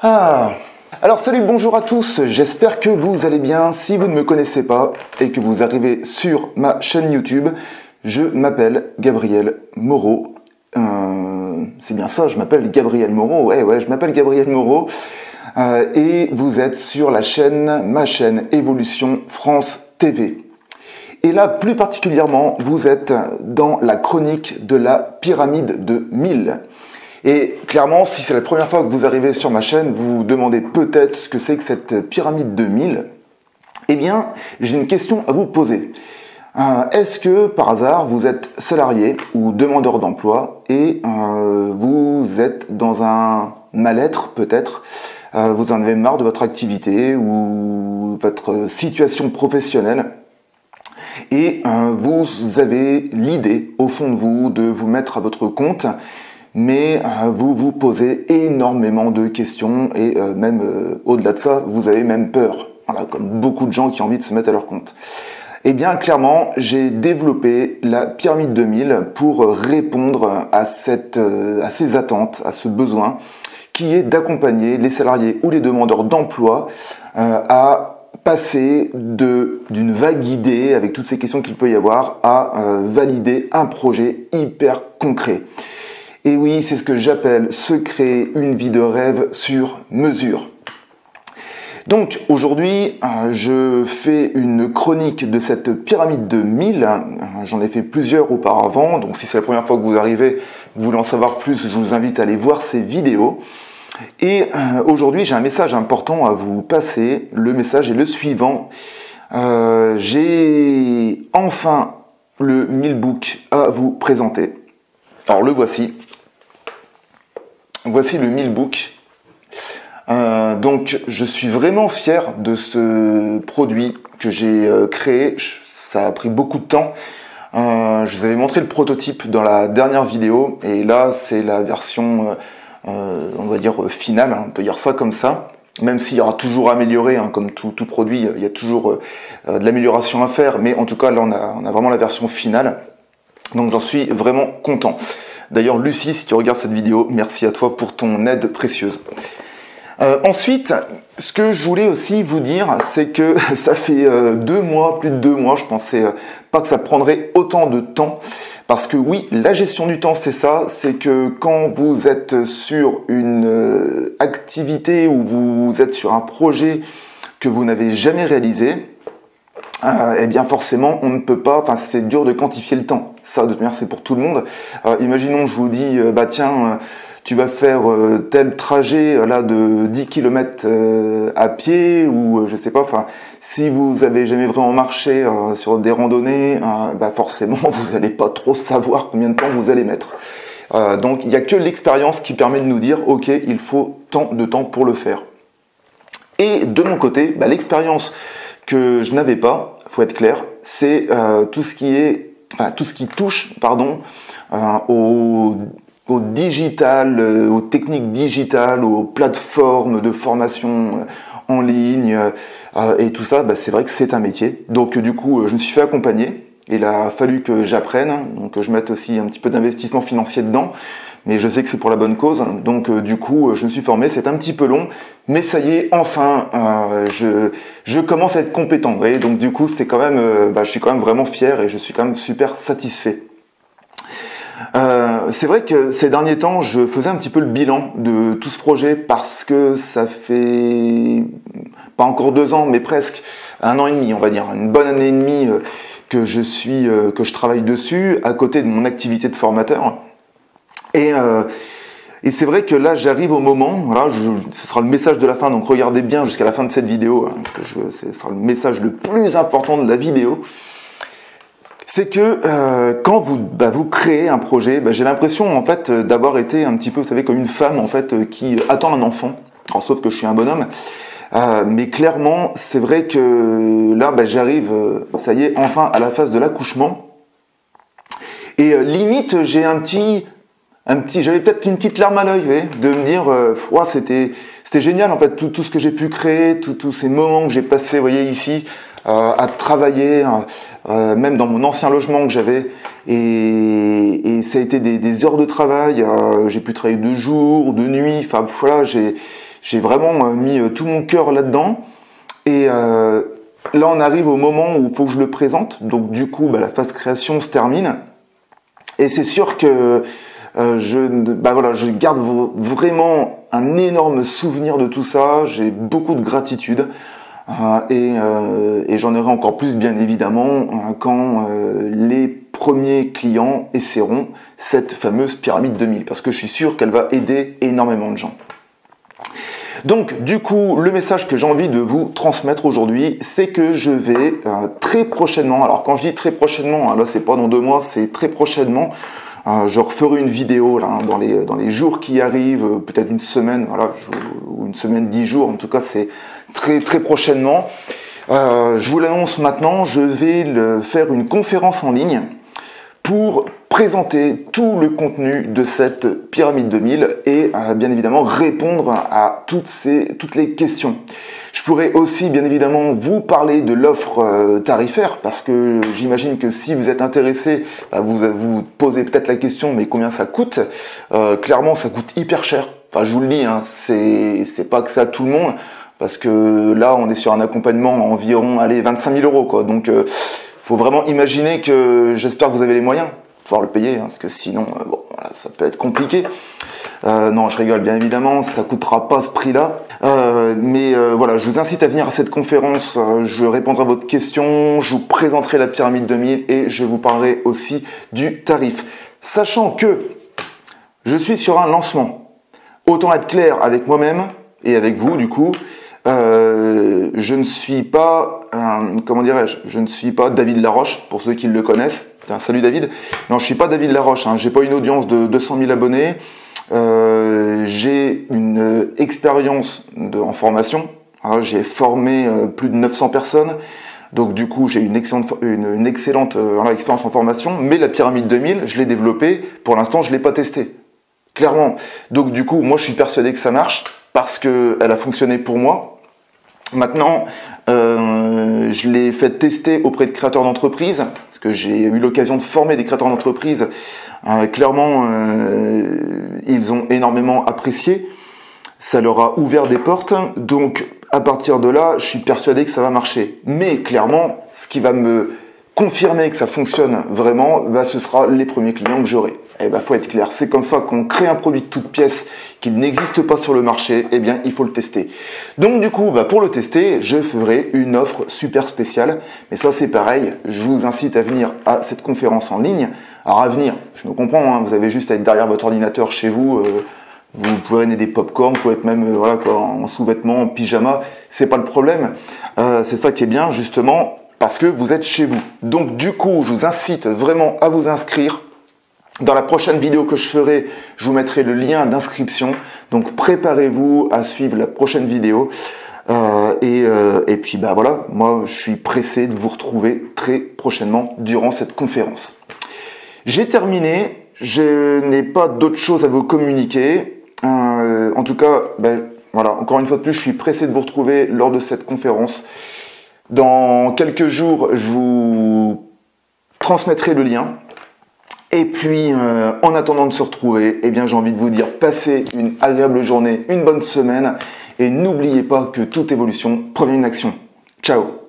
Ah, alors salut, bonjour à tous, j'espère que vous allez bien. Si vous ne me connaissez pas et que vous arrivez sur ma chaîne YouTube, je m'appelle Gabriel Moreau. C'est bien ça, je m'appelle Gabriel Moreau, ouais, je m'appelle Gabriel Moreau. Et vous êtes sur ma chaîne Évolution France TV. Et là, plus particulièrement, vous êtes dans la chronique de la pyramide de 1000. Et clairement, si c'est la première fois que vous arrivez sur ma chaîne, vous vous demandez peut-être ce que c'est que cette pyramide de 1000. Eh bien, j'ai une question à vous poser. Est-ce que, par hasard, vous êtes salarié ou demandeur d'emploi et vous êtes dans un mal-être peut-être, vous en avez marre de votre activité ou votre situation professionnelle et vous avez l'idée au fond de vous de vous mettre à votre compte, mais vous vous posez énormément de questions et même au-delà de ça, vous avez même peur. Voilà, comme beaucoup de gens qui ont envie de se mettre à leur compte. Eh bien, clairement, j'ai développé la pyramide de 1000 pour répondre à ces attentes, à ce besoin, qui est d'accompagner les salariés ou les demandeurs d'emploi à passer d'une vague idée, avec toutes ces questions qu'il peut y avoir, à valider un projet hyper concret. Et oui, c'est ce que j'appelle se créer une vie de rêve sur mesure. Donc aujourd'hui, je fais une chronique de cette pyramide de 1000. J'en ai fait plusieurs auparavant, donc si c'est la première fois que vous arrivez, vous voulez en savoir plus, je vous invite à aller voir ces vidéos. Et aujourd'hui, j'ai un message important à vous passer. Le message est le suivant. J'ai enfin le 1000 book à vous présenter. Alors le voici. Voici le 1000 book. Donc je suis vraiment fier de ce produit que j'ai créé. Ça a pris beaucoup de temps. Je vous avais montré le prototype dans la dernière vidéo et là c'est la version on va dire finale, on peut dire ça comme ça, même s'il y aura toujours amélioré, comme tout produit, il y a toujours de l'amélioration à faire, mais en tout cas là on a vraiment la version finale, donc j'en suis vraiment content. D'ailleurs Lucie, si tu regardes cette vidéo, merci à toi pour ton aide précieuse. Ensuite, ce que je voulais aussi vous dire, c'est que ça fait 2 mois, plus de 2 mois, je pensais pas que ça prendrait autant de temps. Parce que oui, la gestion du temps, c'est ça, c'est que quand vous êtes sur une activité ou vous êtes sur un projet que vous n'avez jamais réalisé, eh bien forcément, on ne peut pas, c'est dur de quantifier le temps. Ça, de toute manière, c'est pour tout le monde. Imaginons, je vous dis, tiens, tu vas faire tel trajet là de 10 km à pied ou je sais pas, si vous avez jamais vraiment marché sur des randonnées, forcément vous n'allez pas trop savoir combien de temps vous allez mettre. Donc il n'y a que l'expérience qui permet de nous dire ok, il faut tant de temps pour le faire. Et de mon côté, l'expérience que je n'avais pas, faut être clair, c'est tout ce qui touche au digital, aux techniques digitales, aux plateformes de formation en ligne et tout ça, c'est vrai que c'est un métier. Donc du coup, je me suis fait accompagner. Il a fallu que j'apprenne, donc je mette aussi un petit peu d'investissement financier dedans, mais je sais que c'est pour la bonne cause. Donc du coup, je me suis formé. C'est un petit peu long, mais ça y est, enfin, je commence à être compétent. Vous voyez, donc du coup, c'est quand même, je suis quand même vraiment fier et je suis quand même super satisfait. C'est vrai que ces derniers temps, je faisais un petit peu le bilan de tout ce projet parce que ça fait pas encore 2 ans, mais presque 1 an et demi, on va dire, une bonne année et demie que je travaille dessus à côté de mon activité de formateur. Et c'est vrai que là, j'arrive au moment, voilà, ce sera le message de la fin, donc regardez bien jusqu'à la fin de cette vidéo, parce que ce sera le message le plus important de la vidéo. C'est que quand vous créez un projet, j'ai l'impression en fait d'avoir été un petit peu, vous savez, comme une femme en fait qui attend un enfant. Alors, sauf que je suis un bonhomme, mais clairement c'est vrai que là j'arrive, ça y est, enfin à la phase de l'accouchement. Et limite j'ai j'avais peut-être une petite larme à l'œil, de me dire, c'était génial en fait tout ce que j'ai pu créer, tous ces moments que j'ai passés, vous voyez ici. À travailler, même dans mon ancien logement que j'avais, et ça a été des heures de travail. J'ai pu travailler de jour, de nuit. Voilà, j'ai J'ai vraiment mis tout mon cœur là-dedans. Et là, on arrive au moment où il faut que je le présente. Donc du coup, la phase création se termine. Et c'est sûr que je garde vraiment un énorme souvenir de tout ça. J'ai beaucoup de gratitude. Et j'en aurai encore plus, bien évidemment, quand les premiers clients essaieront cette fameuse pyramide 2000. Parce que je suis sûr qu'elle va aider énormément de gens. Donc, du coup, le message que j'ai envie de vous transmettre aujourd'hui, c'est que je vais très prochainement, alors quand je dis très prochainement, là c'est pas dans 2 mois, c'est très prochainement, je referai une vidéo là, dans les jours qui arrivent, peut-être une semaine, voilà, ou une semaine, 10 jours, en tout cas c'est très très prochainement. Je vous l'annonce maintenant, je vais faire une conférence en ligne pour présenter tout le contenu de cette pyramide 2000 et bien évidemment répondre à toutes les questions. Je pourrais aussi bien évidemment vous parler de l'offre tarifaire parce que j'imagine que si vous êtes intéressé, vous posez peut-être la question mais combien ça coûte. Clairement ça coûte hyper cher, enfin je vous le dis, hein, c'est pas que ça à tout le monde parce que là on est sur un accompagnement à environ 25 000 € quoi, donc faut vraiment imaginer que j'espère que vous avez les moyens de pouvoir le payer, hein, parce que sinon, voilà, ça peut être compliqué. Non, je rigole, bien évidemment, ça coûtera pas ce prix-là. Mais voilà, je vous incite à venir à cette conférence. Je répondrai à votre question, je vous présenterai la pyramide 2000 et je vous parlerai aussi du tarif. Sachant que je suis sur un lancement. Autant être clair avec moi-même et avec vous, du coup. Je ne suis pas, je ne suis pas David Laroche, pour ceux qui le connaissent. Salut David. Non, je suis pas David Laroche, hein. J'ai pas une audience de 200 000 abonnés. J'ai une expérience en formation. J'ai formé plus de 900 personnes. Donc du coup, j'ai une excellente expérience en formation. Mais la pyramide 2000, je l'ai développée. Pour l'instant, je l'ai pas testée. Clairement. Donc du coup, moi, je suis persuadé que ça marche parce que elle a fonctionné pour moi. Maintenant, je l'ai fait tester auprès de créateurs d'entreprises, parce que j'ai eu l'occasion de former des créateurs d'entreprises. Clairement, ils ont énormément apprécié. Ça leur a ouvert des portes. Donc, à partir de là, je suis persuadé que ça va marcher. Mais clairement, ce qui va me confirmer que ça fonctionne vraiment, ce sera les premiers clients que j'aurai. Faut être clair, c'est comme ça qu'on crée un produit de toute pièce qu'il n'existe pas sur le marché, il faut le tester. Donc du coup, pour le tester, je ferai une offre super spéciale. Mais ça c'est pareil, je vous incite à venir à cette conférence en ligne. Alors à venir, je me comprends, hein, vous avez juste à être derrière votre ordinateur chez vous, vous pouvez amener des pop-corn, vous pouvez être même en sous-vêtements, en pyjama, c'est pas le problème. C'est ça qui est bien justement, parce que vous êtes chez vous. Donc du coup, je vous incite vraiment à vous inscrire. Dans la prochaine vidéo que je ferai, je vous mettrai le lien d'inscription. Donc préparez-vous à suivre la prochaine vidéo. Et puis voilà, moi je suis pressé de vous retrouver très prochainement durant cette conférence. J'ai terminé, je n'ai pas d'autre chose à vous communiquer. En tout cas, voilà, encore une fois de plus, je suis pressé de vous retrouver lors de cette conférence. Dans quelques jours, je vous transmettrai le lien. Et puis, en attendant de se retrouver, j'ai envie de vous dire, passez une agréable journée, une bonne semaine, et n'oubliez pas que toute évolution provient d'une action. Ciao!